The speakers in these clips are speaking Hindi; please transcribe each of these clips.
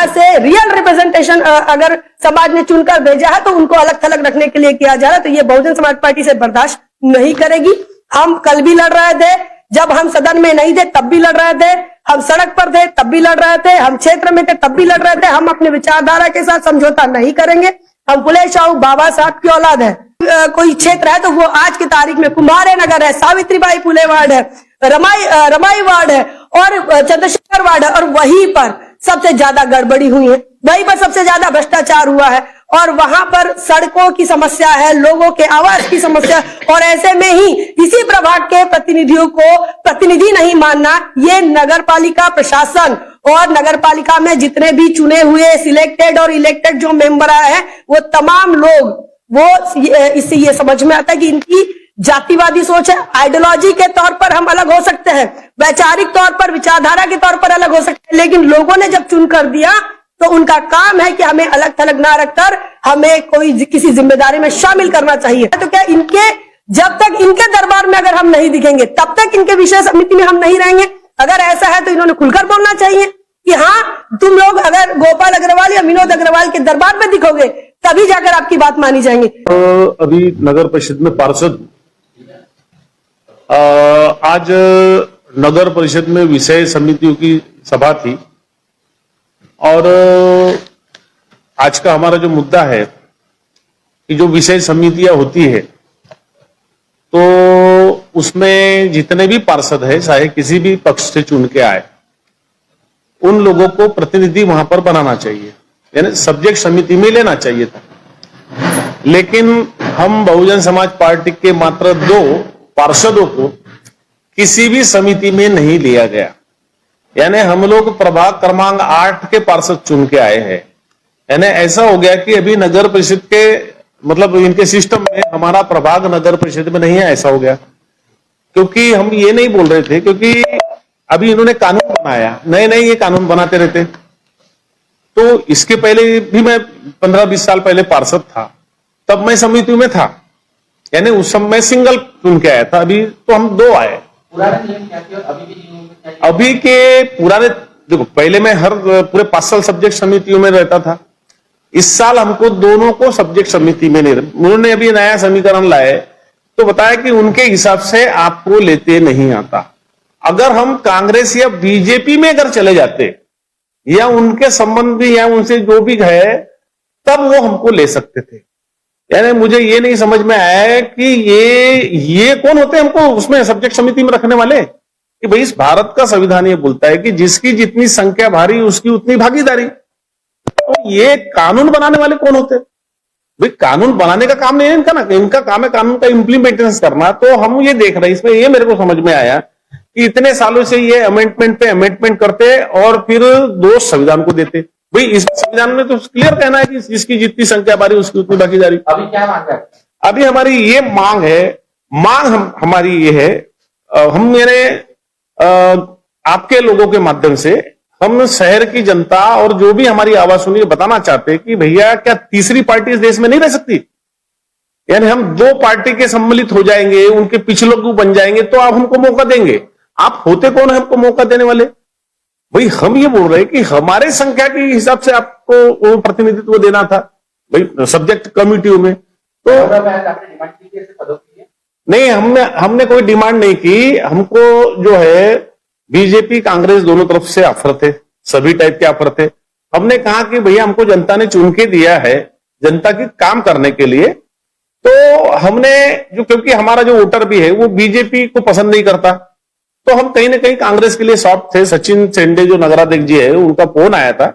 तरह से रियल रिप्रेजेंटेशन अगर समाज ने चुनकर भेजा है तो उनको अलग थलग रखने के लिए किया जा रहा है, तो ये बहुजन समाज पार्टी से बर्दाश्त नहीं करेगी। हम कल भी लड़ रहे थे, जब हम सदन में नहीं थे तब भी लड़ रहे थे, हम सड़क पर थे तब भी लड़ रहे थे, हम क्षेत्र में थे तब भी लड़ रहे थे। हम अपने विचारधारा के साथ समझौता नहीं करेंगे। हम फुले शाहू बाबा साहब की औलाद है। कोई क्षेत्र है तो वो आज की तारीख में कुमारे नगर है, सावित्रीबाई फुले वार्ड है, रमाई वार्ड है और चंद्रशेखर वार्ड है, और वहीं पर सबसे ज्यादा गड़बड़ी हुई है, वहीं पर सबसे ज्यादा भ्रष्टाचार हुआ है, और वहां पर सड़कों की समस्या है, लोगों के आवास की समस्या। और ऐसे में ही इसी प्रभाग के प्रतिनिधियों को प्रतिनिधि नहीं मानना, ये नगर पालिका प्रशासन और नगर पालिका में जितने भी चुने हुए सिलेक्टेड और इलेक्टेड जो मेंबर आए हैं वो तमाम लोग, वो इससे ये समझ में आता है कि इनकी जातिवादी सोच है। आइडियोलॉजी के तौर पर हम अलग हो सकते हैं, वैचारिक तौर पर, विचारधारा के तौर पर अलग हो सकते हैं, लेकिन लोगों ने जब चुन कर दिया तो उनका काम है कि हमें अलग थलग ना रखकर हमें कोई किसी जिम्मेदारी में शामिल करना चाहिए। तो क्या इनके, जब तक इनके दरबार में अगर हम नहीं दिखेंगे तब तक इनके विषय समिति में हम नहीं रहेंगे। अगर ऐसा है तो इन्होंने खुलकर बोलना चाहिए कि हाँ, तुम लोग अगर गोपाल अग्रवाल या विनोद अग्रवाल के दरबार में दिखोगे तभी जाकर आपकी बात मानी जाएंगी। अभी नगर परिषद में पार्षद, आज नगर परिषद में विषय समितियों की सभा थी और आज का हमारा जो मुद्दा है कि जो विषय समितियां होती है तो उसमें जितने भी पार्षद है, चाहे किसी भी पक्ष से चुन के आए, उन लोगों को प्रतिनिधि वहां पर बनाना चाहिए, यानी सब्जेक्ट समिति में लेना चाहिए था। लेकिन हम बहुजन समाज पार्टी के मात्र 2 पार्षदों को किसी भी समिति में नहीं लिया गया, यानी हम लोग प्रभाग क्रमांक 8 के पार्षद चुन के आए हैं। यानी ऐसा हो गया कि अभी नगर परिषद के, मतलब इनके सिस्टम में हमारा प्रभाग नगर परिषद में नहीं है, ऐसा हो गया। क्योंकि हम ये नहीं बोल रहे थे, क्योंकि अभी इन्होंने कानून बनाया, नए नए ये कानून बनाते रहते। तो इसके पहले भी मैं 15-20 साल पहले पार्षद था, तब मैं समिति में था, यानी उस समय सिंगल चुन के आया था। अभी तो हम 2 आए। अभी के पुराने, देखो पहले मैं हर पूरे 5 साल सब्जेक्ट समितियों में रहता था। इस साल हमको दोनों को सब्जेक्ट समिति में नहीं, उन्होंने अभी नया समीकरण लाए तो बताया कि उनके हिसाब से आपको लेते नहीं आता। अगर हम कांग्रेस या बीजेपी में अगर चले जाते या उनके संबंधी या उनसे जो भी है, तब वो हमको ले सकते थे। यानी मुझे ये नहीं समझ में आया कि ये कौन होते हैं हमको उसमें सब्जेक्ट समिति में रखने वाले, कि भाई इस भारत का संविधान ये बोलता है कि जिसकी जितनी संख्या भारी उसकी उतनी भागीदारी। तो ये कानून बनाने वाले कौन होते? भाई कानून बनाने का काम नहीं है इनका ना, इनका काम है कानून का इम्प्लीमेंटेशन करना। तो हम ये देख रहे हैं, इसमें ये मेरे को समझ में आया कि इतने सालों से ये अमेंडमेंट पे अमेंडमेंट करते और फिर दोष संविधान को देते। भाई इस संविधान में तो क्लियर कहना है कि जिसकी जितनी संख्या भारी उसकी उतनी भागीदारी। अभी क्या मांग है? अभी हमारी ये मांग है, हमारी ये है, हम मेरे आपके लोगों के माध्यम से हम शहर की जनता और जो भी हमारी आवाज सुनी बताना चाहते हैं कि भैया क्या तीसरी पार्टी इस देश में नहीं रह सकती? यानी हम 2 पार्टी के सम्मिलित हो जाएंगे, उनके पिछलग्गू बन जाएंगे तो आप हमको मौका देंगे? आप होते कौन है हमको मौका देने वाले? भाई हम ये बोल रहे हैं कि हमारे संख्या के हिसाब से आपको वो प्रतिनिधित्व देना था भाई सब्जेक्ट कमिटियों में। तो नहीं, हमने कोई डिमांड नहीं की। हमको जो है बीजेपी कांग्रेस दोनों तरफ से ऑफर थे, सभी टाइप के ऑफर थे। हमने कहा कि भैया हमको जनता ने चुन के दिया है जनता की काम करने के लिए, तो हमने जो, क्योंकि हमारा जो वोटर भी है वो बीजेपी को पसंद नहीं करता, तो हम कहीं ना कहीं कांग्रेस के लिए सॉफ्ट थे। सचिन सेंडे जो नगराध्यक्ष जी है उनका फोन आया था,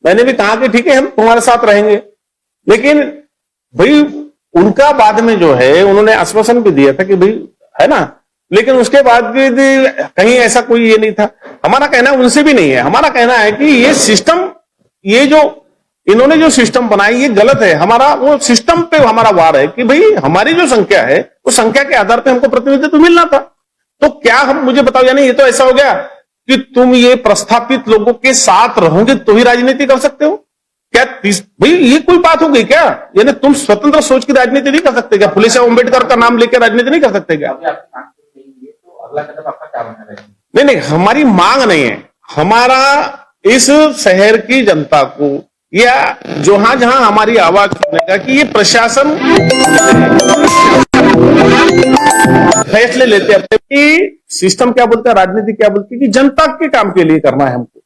मैंने भी कहा कि ठीक है हम तुम्हारे साथ रहेंगे। लेकिन भाई उनका बाद में जो है उन्होंने आश्वासन भी दिया था कि भाई है ना, लेकिन उसके बाद भी कहीं ऐसा कोई ये नहीं था। हमारा कहना उनसे भी नहीं है, हमारा कहना है कि ये सिस्टम, ये जो इन्होंने जो सिस्टम बनाई ये गलत है। हमारा वो सिस्टम पे हमारा वार है कि भाई हमारी जो संख्या है उस संख्या के आधार पे हमको प्रतिनिधित्व मिलना था। तो क्या हम, मुझे बताओ, यानी ये तो ऐसा हो गया कि तुम ये प्रस्थापित लोगों के साथ रहोगे तो ही राजनीति कर सकते हो क्या? भाई ये कोई बात हो गई क्या? यानी तुम स्वतंत्र सोच की राजनीति नहीं कर सकते क्या? फुले शाह अम्बेडकर का नाम लेकर राजनीति नहीं कर सकते क्या? तो अगला कदम आपका क्या बनना है? नहीं, हमारी मांग नहीं है, हमारा इस शहर की जनता को या जहां जहां हमारी आवाज सुनेगा कि ये प्रशासन फैसले लेते अपने कि सिस्टम क्या बोलता है, राजनीति क्या बोलती है कि जनता के काम के लिए करना है हमको,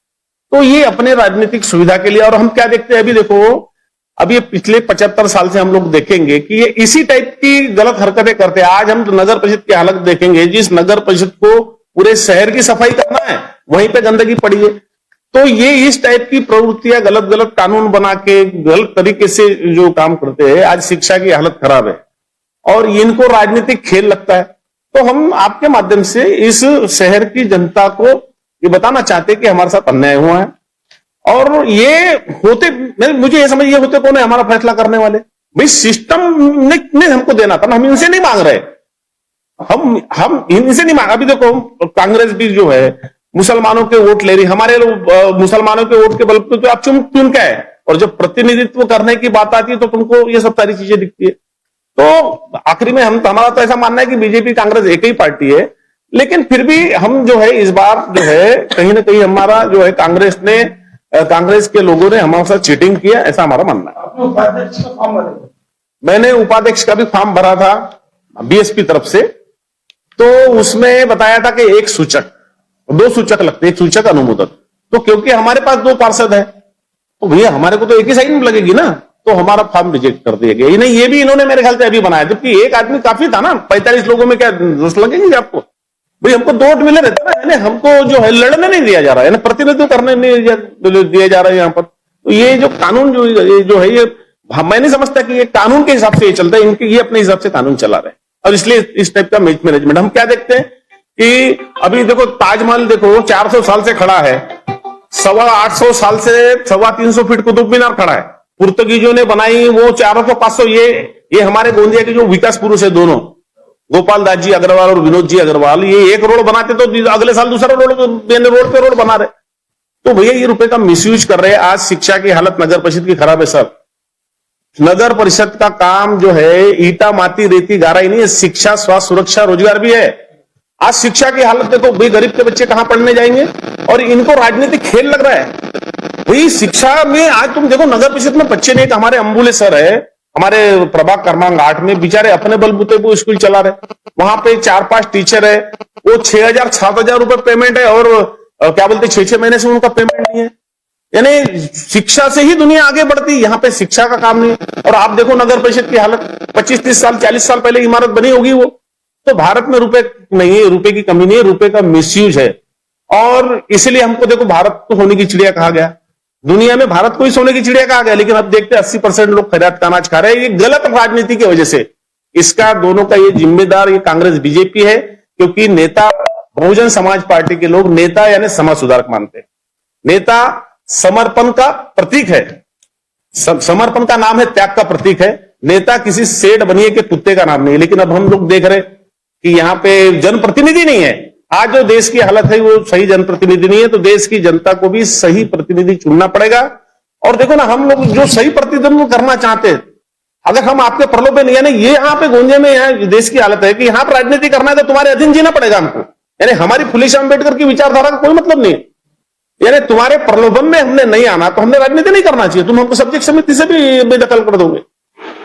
तो ये अपने राजनीतिक सुविधा के लिए। और हम क्या देखते हैं अभी देखो, अब ये पिछले 75 साल से हम लोग देखेंगे कि ये इसी टाइप की गलत हरकतें करते हैं। आज हम नगर परिषद की हालत देखेंगे, जिस नगर परिषद को पूरे शहर की सफाई करना है वहीं पे गंदगी पड़ी है। तो ये इस टाइप की प्रवृत्तियां, गलत गलत कानून बना के गलत तरीके से जो काम करते हैं, आज शिक्षा की हालत खराब है और इनको राजनीतिक खेल लगता है। तो हम आपके माध्यम से इस शहर की जनता को ये बताना चाहते हैं कि हमारे साथ अन्याय हुआ है और ये होते, मुझे ये समझ, ये होते कौन है हमारा फैसला करने वाले? भाई सिस्टम ने हमको देना था ना, हम इनसे नहीं मांग रहे, हम इनसे नहीं मांग। अभी देखो कांग्रेस भी जो है मुसलमानों के वोट ले रही, हमारे मुसलमानों के वोट के बल पे तो आप चुन क्या है, और जब प्रतिनिधित्व करने की बात आती है तो तुमको ये सब सारी चीजें दिखती है। तो आखिरी में हमारा तो ऐसा मानना है कि बीजेपी कांग्रेस एक ही पार्टी है, लेकिन फिर भी हम जो है इस बार जो है कहीं ना कहीं हमारा जो है कांग्रेस के लोगों ने हमारे साथ चीटिंग किया, ऐसा हमारा मानना है। उपाध्यक्ष का फॉर्म भरे? मैंने उपाध्यक्ष का भी फॉर्म भरा था बीएसपी तरफ से, तो उसमें बताया था कि एक सूचक, 2 सूचक लगते, एक सूचक अनुमोदन। तो क्योंकि हमारे पास 2 पार्षद है तो भैया हमारे को तो एक ही साइन लगेगी ना, तो हमारा फॉर्म रिजेक्ट कर दिया गया। नहीं, ये भी इन्होंने मेरे ख्याल से अभी बनाया, जबकि एक आदमी काफी था ना, 45 लोगों में क्या 10 लगेंगे आपको? भाई हमको 2 वोट मिले रहते ना, यानी हमको जो है लड़ने नहीं दिया जा रहा है, यानी प्रतिनिधित्व करने नहीं दिया जा रहा है यहाँ पर। तो ये जो कानून जो है ये मैं नहीं समझता कि ये कानून के हिसाब से ये चलता है, इनके ये अपने हिसाब से कानून चला रहे हैं और इसलिए इस टाइप का मैनेजमेंट। हम क्या देखते हैं कि अभी देखो ताजमहल देखो 400 साल से खड़ा है, 850 साल से 350 फीट कुतुब मीनार खड़ा है, पुर्तगीजों ने बनाई वो 400-500। ये हमारे गोंदिया के जो विकास पुरुष है दोनों, गोपाल दास जी अग्रवाल और विनोद जी अग्रवाल, ये एक रोड बनाते तो अगले साल दूसरा रोड पे रोड बना रहे। तो भैया ये रुपए का मिसयूज कर रहे हैं। आज शिक्षा की हालत नगर परिषद की खराब है सर। नगर परिषद का काम जो है ईटा माटी रेती गारा ही नहीं है, शिक्षा स्वास्थ्य सुरक्षा रोजगार भी है। आज शिक्षा की हालत देखो भाई, गरीब के बच्चे कहां पढ़ने जाएंगे और इनको राजनीतिक खेल लग रहा है। भाई शिक्षा में आज तुम देखो नगर परिषद में बच्चे नहीं, हमारे अंबुले सर है, हमारे प्रभाग क्रमांक 8 में बेचारे अपने बलबूते को स्कूल चला रहे, वहां पे 4-5 टीचर है, वो 6,000-7,000 रुपए पेमेंट है और क्या बोलते 6-6 महीने से उनका पेमेंट नहीं है। यानी शिक्षा से ही दुनिया आगे बढ़ती, यहाँ पे शिक्षा का काम नहीं। और आप देखो नगर परिषद की हालत, 25-30 साल 40 साल पहले इमारत बनी होगी वो। तो भारत में रुपए नहीं है, रुपए की कमी नहीं है, रुपए का मिसयूज है। और इसलिए हमको देखो भारत को सोने की चिड़िया कहा गया, दुनिया में भारत को ही सोने की चिड़िया कहा गया, लेकिन अब देखते 80% लोग खैरात का अनाज खा रहे हैं। ये गलत राजनीति की वजह से, इसका दोनों का ये जिम्मेदार ये कांग्रेस बीजेपी है, क्योंकि नेता बहुजन समाज पार्टी के लोग नेता यानी समाज सुधारक मानते हैं। नेता समर्पण का प्रतीक है, समर्पण का नाम है, त्याग का प्रतीक है। नेता किसी सेठ बनिए के कुत्ते का नाम नहीं है। लेकिन अब हम लोग देख रहे कि यहाँ पे जनप्रतिनिधि नहीं है। आज जो देश की हालत है वो सही जनप्रतिनिधि नहीं है, तो देश की जनता को भी सही प्रतिनिधि चुनना पड़ेगा। और देखो ना, हम लोग जो सही प्रतिनिधित्व करना चाहते हैं, अगर हम आपके प्रलोभन, यानी ये यहाँ पे गोंदिया में यहाँ देश की हालत है कि यहाँ पर राजनीति करना है तो तुम्हारे अधीन जीना पड़ेगा हमको, यानी हमारी फुले श्याम अम्बेडकर की विचारधारा का कोई मतलब नहीं है। यानी तुम्हारे प्रलोभन में हमने नहीं आना तो हमने राजनीति नहीं करना चाहिए, तुम हमको सब्जेक्ट समिति से भी बेदखल कर दोगे।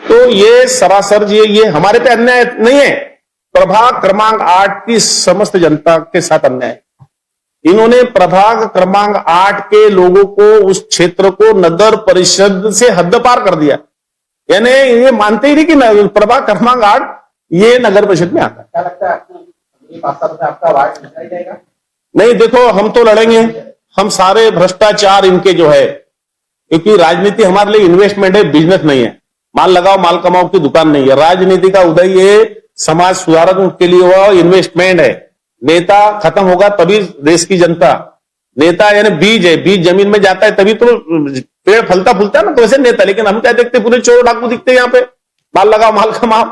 तो ये सरासर ये हमारे पे अन्याय नहीं है, प्रभाग क्रमांक 8 की समस्त जनता के साथ अन्याय है। इन्होंने प्रभाग क्रमांक 8 के लोगों को, उस क्षेत्र को नगर परिषद से हद पार कर दिया। यानी ये मानते ही नहीं कि प्रभाग क्रमांक 8 ये नगर परिषद में आता है। क्या लगता है आपको आपका वार्ड निकाल जाएगा? नहीं, देखो हम तो लड़ेंगे, हम सारे भ्रष्टाचार इनके जो है, क्योंकि राजनीति हमारे लिए इन्वेस्टमेंट है, बिजनेस नहीं है, माल लगाओ माल कमाओ की दुकान नहीं है। राजनीति का उदय ये समाज सुधारक के लिए हुआ इन्वेस्टमेंट है। नेता खत्म होगा तभी देश की जनता, नेता यानी बीज है, बीज जमीन में जाता है तभी तो पेड़ फलता फूलता है ना, तो वैसे नेता। लेकिन हम क्या देखते, पूरे चोर डाकू दिखते हैं यहाँ पे, माल लगाओ माल कमाओ।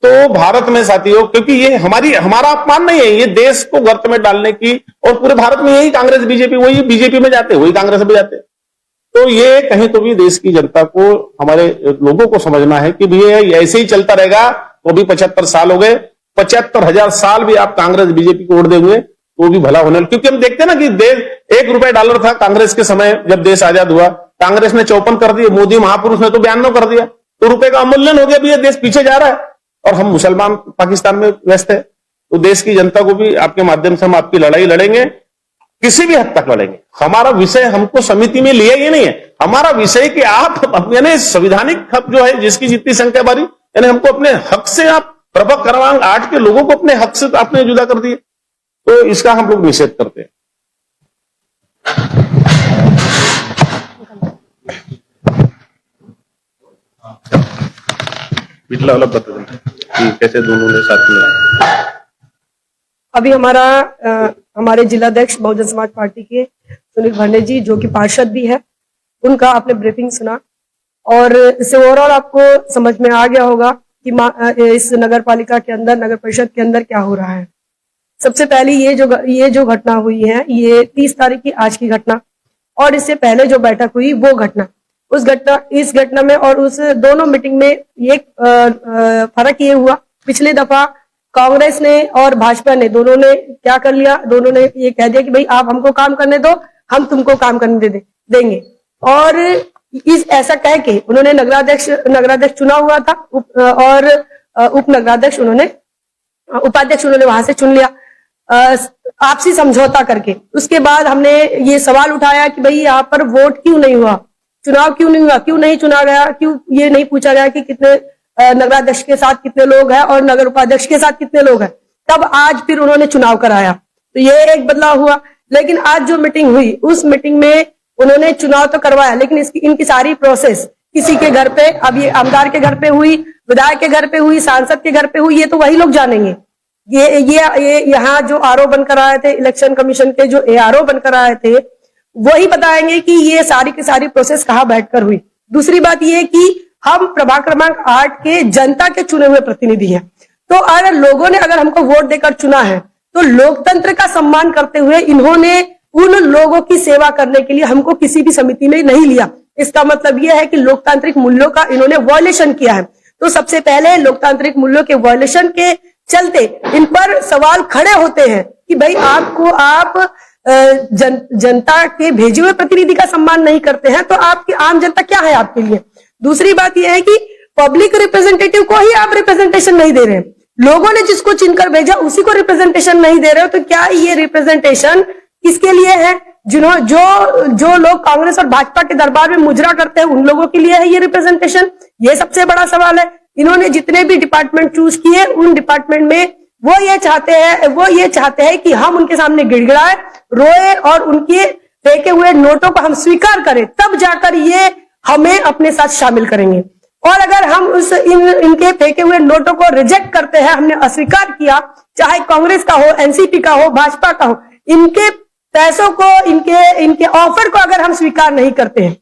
तो भारत में साथियों, क्योंकि ये हमारा अपमान नहीं है, ये देश को गर्त में डालने की, और पूरे भारत में यही कांग्रेस बीजेपी, वही बीजेपी में जाते, वही कांग्रेस में जाते। तो ये कहीं तो भी देश की जनता को, हमारे लोगों को समझना है कि भैया ऐसे ही चलता रहेगा तो अभी 75 साल हो गए, 75,000 साल भी आप कांग्रेस बीजेपी को वोट देंगे तो भी भला होने, क्योंकि हम देखते हैं ना कि देश $1 था कांग्रेस के समय, जब देश आजाद हुआ कांग्रेस ने 54 कर दिए, मोदी महापुरुष ने तो 92 कर दिया, तो रुपए का अमूल्यन हो गया भी, ये देश पीछे जा रहा है और हम मुसलमान पाकिस्तान में व्यस्त है। तो देश की जनता को भी आपके माध्यम से हम आपकी लड़ाई लड़ेंगे, किसी भी हद तक लड़ेंगे। हमारा विषय हमको समिति में लिया ये नहीं है, हमारा विषय कि आप यानी संविधानिक हक जो है, जिसकी जितनी संख्या बारी, यानी हमको अपने हक से आप प्रभाग क्रमांक 8 के लोगों को अपने हक से आपने जुदा कर दिए, तो इसका हम लोग निषेध करते हैं। पिछला वाला बता दें कि कैसे दोनों ने साथ में। अभी हमारे जिलाध्यक्ष बहुजन समाज पार्टी के सुनील भांडे जी, जो कि पार्षद भी है, उनका आपने ब्रीफिंग सुना और इससे ओवरऑल आपको समझ में आ गया होगा कि इस नगर पालिका के अंदर, नगर परिषद के अंदर क्या हो रहा है। सबसे पहले ये जो घटना हुई है, ये 30 तारीख की आज की घटना, और इससे पहले जो बैठक हुई वो घटना, इस घटना में और उस दोनों मीटिंग में ये फर्क ये हुआ, पिछले दफा कांग्रेस ने और भाजपा ने दोनों ने क्या कर लिया, दोनों ने ये कह दिया कि भाई आप हमको काम करने दो, हम तुमको काम करने देंगे, और ऐसा कह के उन्होंने नगराध्यक्ष चुना हुआ था, और उपाध्यक्ष उन्होंने वहां से चुन लिया आपसी समझौता करके। उसके बाद हमने ये सवाल उठाया कि भाई यहाँ पर वोट क्यों नहीं हुआ, चुनाव क्यों नहीं हुआ, क्यों नहीं चुना गया, क्यों ये नहीं पूछा गया कि कितने नगराध्यक्ष के साथ कितने लोग हैं और नगर उपाध्यक्ष के साथ कितने लोग हैं। तब आज फिर उन्होंने चुनाव कराया, तो ये एक बदलाव हुआ। लेकिन आज जो मीटिंग हुई, उस मीटिंग में उन्होंने चुनाव तो करवाया, लेकिन इनकी सारी प्रोसेस किसी के घर पे, अब ये आमदार के घर पे हुई, विधायक के घर पे हुई, सांसद के घर पे हुई, ये तो वही लोग जानेंगे। ये यहाँ जो आरओ बनकर आए थे, इलेक्शन कमीशन के जो ARO बनकर आए थे, वही बताएंगे कि ये सारी की सारी प्रोसेस कहाँ बैठकर हुई। दूसरी बात ये कि हम प्रभाग क्रमांक 8 के जनता के चुने हुए प्रतिनिधि हैं, तो अगर लोगों ने अगर हमको वोट देकर चुना है, तो लोकतंत्र का सम्मान करते हुए इन्होंने उन लोगों की सेवा करने के लिए हमको किसी भी समिति में नहीं लिया। इसका मतलब यह है कि लोकतांत्रिक मूल्यों का इन्होंने वायलेशन किया है। तो सबसे पहले लोकतांत्रिक मूल्यों के वायलेशन के चलते इन पर सवाल खड़े होते हैं कि भाई आप जनता के भेजे हुए प्रतिनिधि का सम्मान नहीं करते हैं, तो आपकी आम जनता क्या है आपके लिए। दूसरी बात यह है कि पब्लिक रिप्रेजेंटेटिव को ही आप रिप्रेजेंटेशन नहीं दे रहे हैं, लोगों ने जिसको चुनकर भेजा उसी को रिप्रेजेंटेशन नहीं दे रहे हो, तो क्या ये रिप्रेजेंटेशन किसके लिए है? जो लोग कांग्रेस और भाजपा के दरबार में मुजरा करते हैं, उन लोगों के लिए है ये रिप्रेजेंटेशन? ये सबसे बड़ा सवाल है। इन्होंने जितने भी डिपार्टमेंट चूज किए, उन डिपार्टमेंट में वो ये चाहते हैं कि हम उनके सामने गिड़गिड़ाए, रोए और उनके फेंके हुए नोटों को हम स्वीकार करें, तब जाकर ये हमें अपने साथ शामिल करेंगे। और अगर हम इनके फेंके हुए नोटों को रिजेक्ट करते हैं, हमने अस्वीकार किया, चाहे कांग्रेस का हो, एनसीपी का हो, भाजपा का हो, इनके पैसों को, इनके ऑफर को अगर हम स्वीकार नहीं करते हैं,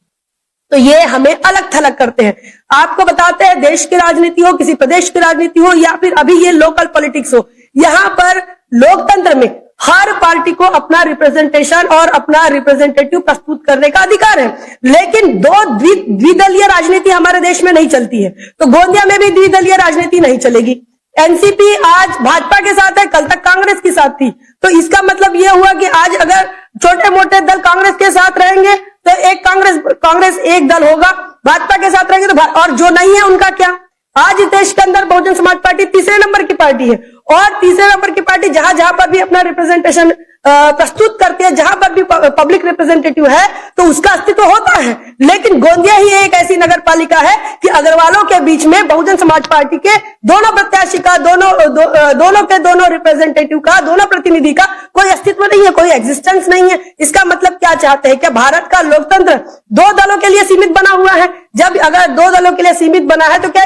तो ये हमें अलग थलग करते हैं। आपको बताते हैं, देश की राजनीति हो, किसी प्रदेश की राजनीति हो, या फिर अभी ये लोकल पॉलिटिक्स हो, यहाँ पर लोकतंत्र में हर पार्टी को अपना रिप्रेजेंटेशन और अपना रिप्रेजेंटेटिव प्रस्तुत करने का अधिकार है। लेकिन द्विदलीय राजनीति हमारे देश में नहीं चलती है, तो गोंदिया में भी द्विदलीय राजनीति नहीं चलेगी। एनसीपी आज भाजपा के साथ है, कल तक कांग्रेस के साथ थी, तो इसका मतलब यह हुआ कि आज अगर छोटे मोटे दल कांग्रेस के साथ रहेंगे तो एक कांग्रेस एक दल होगा, भाजपा के साथ रहेंगे तो और जो नहीं है उनका क्या? आज देश के अंदर बहुजन समाज पार्टी तीसरे नंबर की पार्टी है, और तीसरे नंबर की पार्टी जहां पर भी अपना रिप्रेजेंटेशन प्रस्तुत करती है, जहां पर भी पब्लिक रिप्रेजेंटेटिव है, तो उसका अस्तित्व होता है। लेकिन गोंदिया ही एक ऐसी नगर पालिका है कि अग्रवालों के बीच में बहुजन समाज पार्टी के दोनों प्रत्याशी का, दोनों रिप्रेजेंटेटिव का, दोनों प्रतिनिधि का कोई अस्तित्व नहीं है, कोई एग्जिस्टेंस नहीं है। इसका मतलब क्या चाहते हैं? क्या भारत का लोकतंत्र 2 दलों के लिए सीमित बना हुआ है? जब अगर 2 दलों के लिए सीमित बना है, तो क्या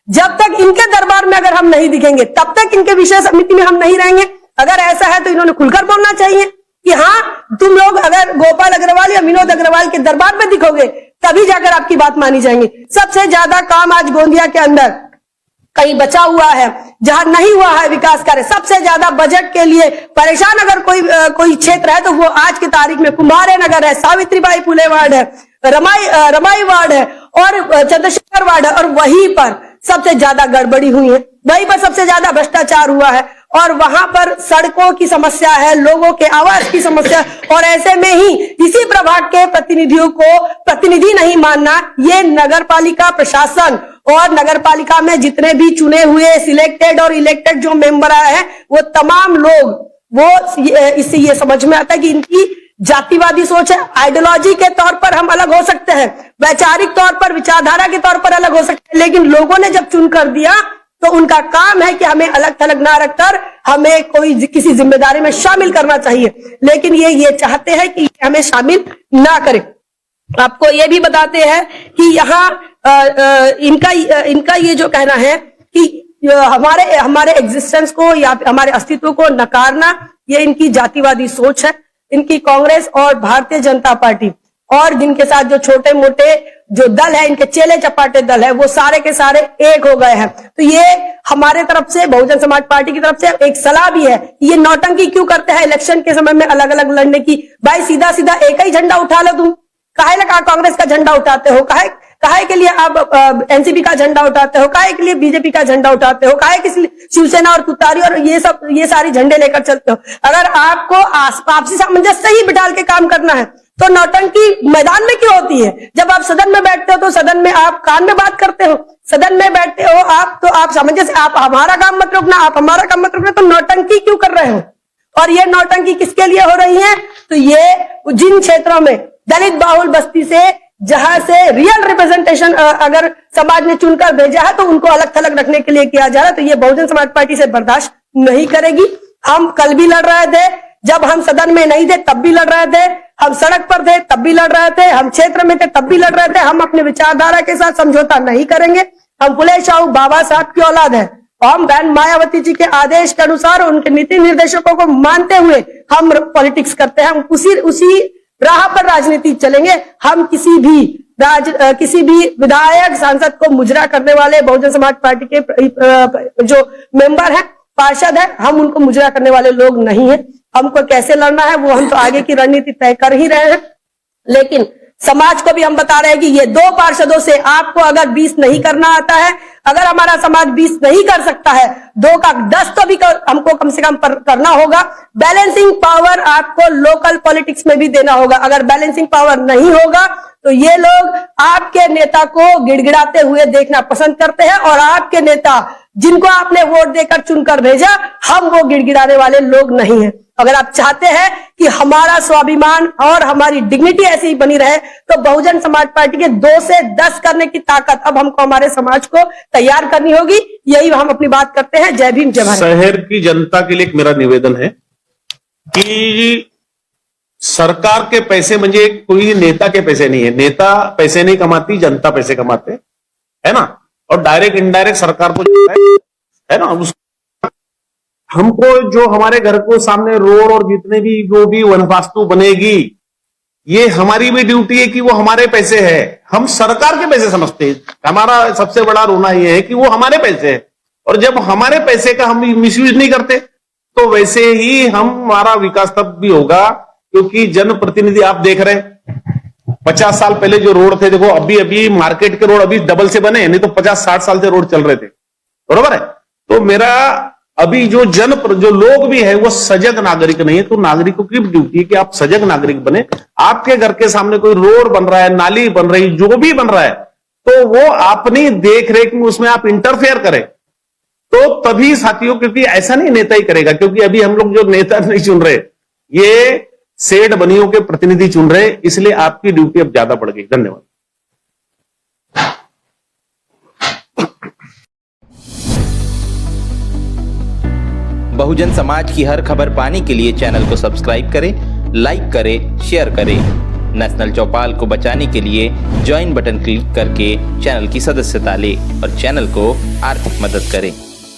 जब तक इनके दरबार में अगर हम नहीं दिखेंगे, तब तक इनके विषय समिति में हम नहीं रहेंगे? अगर ऐसा है तो इन्होंने खुलकर बोलना चाहिए कि हाँ, तुम लोग अगर गोपाल अग्रवाल या विनोद अग्रवाल के दरबार में दिखोगे, तभी जाकर आपकी बात मानी जाएंगी। सबसे ज्यादा काम आज गोंदिया के अंदर कहीं बचा हुआ है, जहां नहीं हुआ है विकास कार्य। सबसे ज्यादा बजट के लिए परेशान अगर कोई क्षेत्र है, तो वो आज की तारीख में कुमारे नगर है, सावित्रीबाई फुले वार्ड है, रमाई वार्ड है और चंद्रशेखर वार्ड है, और वहीं पर सबसे ज्यादा गड़बड़ी हुई है, वहीं पर सबसे ज्यादा भ्रष्टाचार हुआ है, और वहां पर सड़कों की समस्या है, लोगों के आवास की समस्या, और ऐसे में ही इसी प्रभाग के प्रतिनिधियों को प्रतिनिधि नहीं मानना, ये नगरपालिका प्रशासन और नगरपालिका में जितने भी चुने हुए सिलेक्टेड और इलेक्टेड जो मेंबर आए हैं, वो तमाम लोग वो इससे ये समझ में आता है कि इनकी जातिवादी सोच है। आइडियोलॉजी के तौर पर हम अलग हो सकते हैं, वैचारिक तौर पर, विचारधारा के तौर पर अलग हो सकते हैं, लेकिन लोगों ने जब चुन कर दिया तो उनका काम है कि हमें अलग थलग ना रखकर हमें कोई किसी जिम्मेदारी में शामिल करना चाहिए, लेकिन ये चाहते हैं कि हमें शामिल ना करें। आपको ये भी बताते हैं कि यहाँ इनका ये जो कहना है कि हमारे एग्जिस्टेंस को या हमारे अस्तित्व को नकारना, ये इनकी जातिवादी सोच है। इनकी कांग्रेस और भारतीय जनता पार्टी और जिनके साथ जो छोटे मोटे जो दल है, इनके चेले चपाटे दल है, वो सारे के सारे एक हो गए हैं। तो ये हमारे तरफ से, बहुजन समाज पार्टी की तरफ से एक सलाह भी है, ये नौटंकी क्यों करते हैं इलेक्शन के समय में अलग अलग लड़ने की। भाई सीधा सीधा एक ही झंडा उठा लो, तुम काहे लगा कांग्रेस का झंडा उठाते हो, काहे के लिए आप एनसीपी का झंडा उठाते हो, काहे के लिए बीजेपी का झंडा उठाते हो, काहे के शिवसेना और तुतारी और ये सारी झंडे लेकर चलते हो। अगर आपको आपसी सामंजस्य ही बिठाल के काम करना है तो नौटंकी मैदान में क्यों होती है? जब आप सदन में बैठते हो तो सदन में आप कान में बात करते हो, सदन में बैठते हो आप तो आप सामंजस्य, आप हमारा काम मत रोकना, आप हमारा काम मत रोकना, तो नौटंकी क्यों कर रहे हो? और ये नौटंकी किसके लिए हो रही है? तो ये जिन क्षेत्रों में दलित बाहुल बस्ती से, जहां से रियल रिप्रेजेंटेशन अगर समाज ने चुनकर भेजा है तो उनको अलग थलग रखने के लिए किया जा रहा है, तो ये बहुजन समाज पार्टी से बर्दाश्त नहीं करेगी। हम कल भी लड़ रहे थे, जब हम सदन में नहीं थे तब भी लड़ रहे थे, हम सड़क पर थे तब भी लड़ रहे थे, हम क्षेत्र में थे तब भी लड़ रहे थे। हम अपने विचारधारा के साथ समझौता नहीं करेंगे। हम फुले शाहू बाबा साहब की औलाद है, हम बहन मायावती जी के आदेश के अनुसार उनके नीति निर्देशकों को मानते हुए हम पॉलिटिक्स करते हैं। हम उसी राह पर राजनीति चलेंगे। हम किसी भी विधायक सांसद को मुजरा करने वाले बहुजन समाज पार्टी के जो मेंबर हैं, पार्षद हैं, हम उनको मुजरा करने वाले लोग नहीं हैं। हमको कैसे लड़ना है वो हम तो आगे की रणनीति तय कर ही रहे हैं, लेकिन समाज को भी हम बता रहे हैं कि ये 2 पार्षदों से आपको अगर 20 नहीं करना आता है, अगर हमारा समाज 20 नहीं कर सकता है, 2 का 10 तो भी हमको कम से कम करना होगा। बैलेंसिंग पावर आपको लोकल पॉलिटिक्स में भी देना होगा। अगर बैलेंसिंग पावर नहीं होगा तो ये लोग आपके नेता को गिड़गिड़ाते हुए देखना पसंद करते हैं, और आपके नेता जिनको आपने वोट देकर चुनकर भेजा, हम वो गिड़गिड़ाने वाले लोग नहीं हैं। अगर आप चाहते हैं कि हमारा स्वाभिमान और हमारी डिग्निटी ऐसी ही बनी रहे तो बहुजन समाज पार्टी के 2 से 10 करने की ताकत अब हमको हमारे समाज को तैयार करनी होगी। यही हम अपनी बात करते हैं। जय भीम, जय भारत। शहर की जनता के लिए एक मेरा निवेदन है कि सरकार के पैसे म्हणजे कोई नेता के पैसे नहीं है, नेता पैसे नहीं कमाती, जनता पैसे कमाते है ना, और डायरेक्ट इनडायरेक्ट सरकार को है ना, हमको जो हमारे घर को सामने रोड और जितने भी जो भी वनवास्तु बनेगी, ये हमारी भी ड्यूटी है कि वो हमारे पैसे है। हम सरकार के पैसे समझते हैं। हमारा सबसे बड़ा रोना ये है कि वो हमारे पैसे है, और जब हमारे पैसे का हम मिसयूज नहीं करते तो वैसे ही हमारा विकास तब भी होगा, क्योंकि जनप्रतिनिधि आप देख रहे हैं 50 साल पहले जो रोड थे, देखो अभी मार्केट के रोड अभी डबल से बने, नहीं तो 50-60 साल से रोड चल रहे थे, बरोबर है। तो मेरा अभी जो लोग भी है वो सजग नागरिक नहीं है, तो नागरिकों की ड्यूटी है कि आप सजग नागरिक बने। आपके घर के सामने कोई रोड बन रहा है, नाली बन रही, जो भी बन रहा है, तो वो अपनी देख रेख में उसमें आप इंटरफेयर करें, तो तभी साथियों, क्योंकि ऐसा नहीं नेता ही करेगा, क्योंकि अभी हम लोग जो नेता नहीं चुन रहे, ये सेठ बनियों के प्रतिनिधि चुन रहे, इसलिए आपकी ड्यूटी अब ज्यादा बढ़ गई। धन्यवाद। बहुजन समाज की हर खबर पाने के लिए चैनल को सब्सक्राइब करें, लाइक करें, शेयर करें। नेशनल चौपाल को बचाने के लिए ज्वाइन बटन क्लिक करके चैनल की सदस्यता लें और चैनल को आर्थिक मदद करें।